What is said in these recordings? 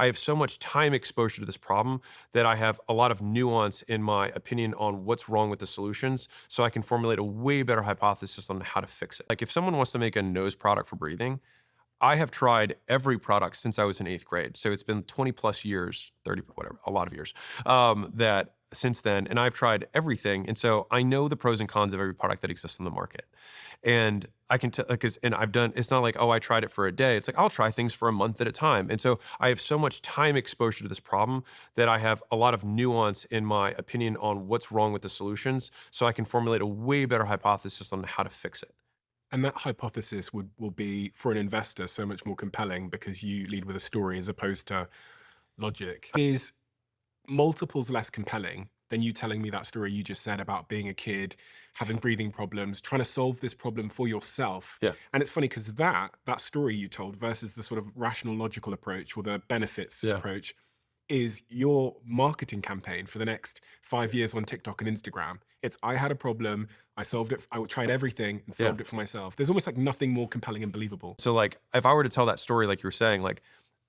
I have so much time exposure to this problem that I have a lot of nuance in my opinion on what's wrong with the solutions, so I can formulate a way better hypothesis on how to fix it. Like if someone wants to make a nose product for breathing, I have tried every product since I was in 8th grade. So it's been 20 plus years, 30, whatever, a lot of years, that since then, and I've tried everything. And so I know the pros and cons of every product that exists in the market. And I can tell, because, and I've done, it's not like, oh, I tried it for a day. It's like, I'll try things for a month at a time. And so I have so much time exposure to this problem that I have a lot of nuance in my opinion on what's wrong with the solutions. So I can formulate a way better hypothesis on how to fix it. And that hypothesis will be, for an investor, so much more compelling because you lead with a story as opposed to logic. Is multiples less compelling than you telling me that story you just said about being a kid, having breathing problems, trying to solve this problem for yourself. Yeah. And it's funny because that story you told versus the sort of rational logical approach or the benefits Yeah. approach is your marketing campaign for the next 5 years on TikTok and Instagram. It's I had a problem, I solved it, I tried everything and Yeah. solved it for myself. There's almost like nothing more compelling and believable. So like if I were to tell that story, like you were saying, like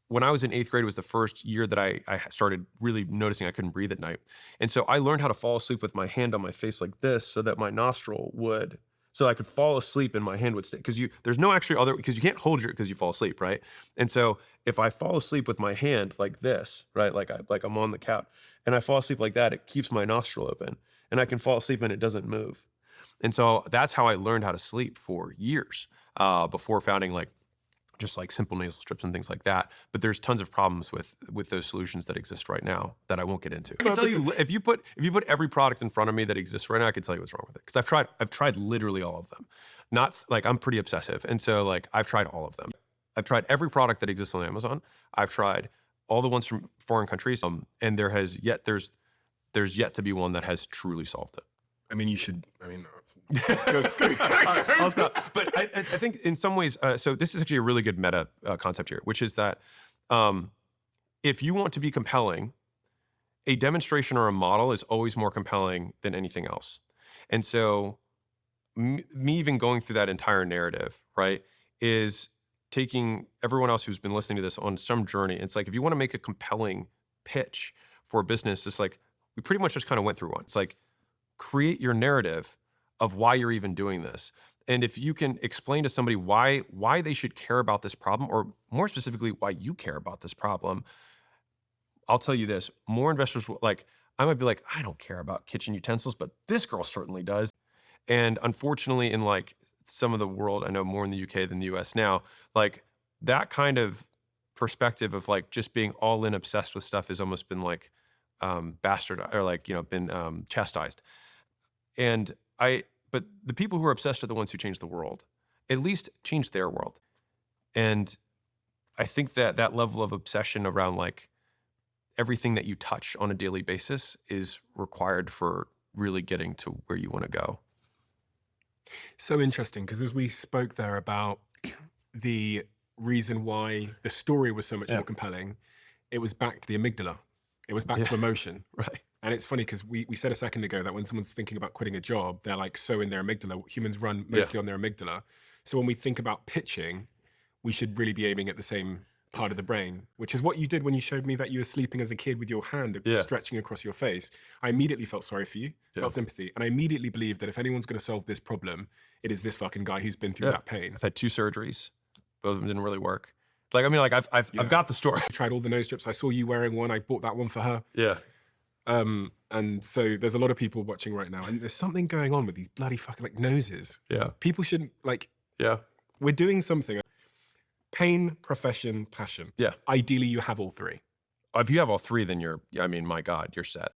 when I was in 8th grade was the first year that I started really noticing I couldn't breathe at night. And so I learned how to fall asleep with my hand on my face like this so that my nostril would, so I could fall asleep and my hand would stay. Because there's no actually other, because you can't hold your, because you fall asleep, right? And so if I fall asleep with my hand like this, right? Like I'm on the couch and I fall asleep like that, it keeps my nostril open and I can fall asleep and it doesn't move. And so that's how I learned how to sleep for years before founding like just like simple nasal strips and things like that. But there's tons of problems with those solutions that exist right now that I won't get into. I can tell you if you put every product in front of me that exists right now, I can tell you what's wrong with it because I've tried literally all of them. Not like I'm pretty obsessive, and so like I've tried all of them. I've tried every product that exists on Amazon. I've tried all the ones from foreign countries, and there's yet to be one that has truly solved it. I mean, you should, I mean, I'll stop. But I think in some ways, so this is actually a really good meta concept here, which is that if you want to be compelling, a demonstration or a model is always more compelling than anything else. And so me even going through that entire narrative, right, is taking everyone else who's been listening to this on some journey. It's like, if you want to make a compelling pitch for a business, it's like, we pretty much just kind of went through one. It's like, create your narrative of why you're even doing this. And if you can explain to somebody why they should care about this problem, or more specifically, why you care about this problem, I'll tell you this, more investors will like, I might be like, I don't care about kitchen utensils, but this girl certainly does. And unfortunately, in like some of the world, I know more in the UK than the US now, like that kind of perspective of like just being all in obsessed with stuff has almost been like bastardized or like, been chastised. And but the people who are obsessed are the ones who change the world, at least change their world. And I think that that level of obsession around like everything that you touch on a daily basis is required for really getting to where you want to go. so interesting because as we spoke there about the reason why the story was so much Yeah. more compelling, it was back to the amygdala. It was back Yeah. to emotion. Right. And it's funny because we said a second ago that when someone's thinking about quitting a job, they're like so in their amygdala. Humans run Yeah. mostly on their amygdala. So when we think about pitching, we should really be aiming at the same part of the brain, which is what you did when you showed me that you were sleeping as a kid with your hand Yeah. stretching across your face. I immediately felt sorry for you, Yeah. felt sympathy. And I immediately believed that if anyone's going to solve this problem, it is this fucking guy who's been through Yeah. that pain. I've had 2 surgeries. Both of them didn't really work. Like, I mean, like Yeah. I've got the story. I tried all the nose strips. I saw you wearing one. I bought that one for her. Yeah. And so there's a lot of people watching right now, and there's something going on with these bloody fucking like noses. Yeah. People shouldn't like. Yeah. We're doing something. Pain, profession, passion. Yeah. Ideally, you have all three. If you have all 3, then I mean, my God, you're set.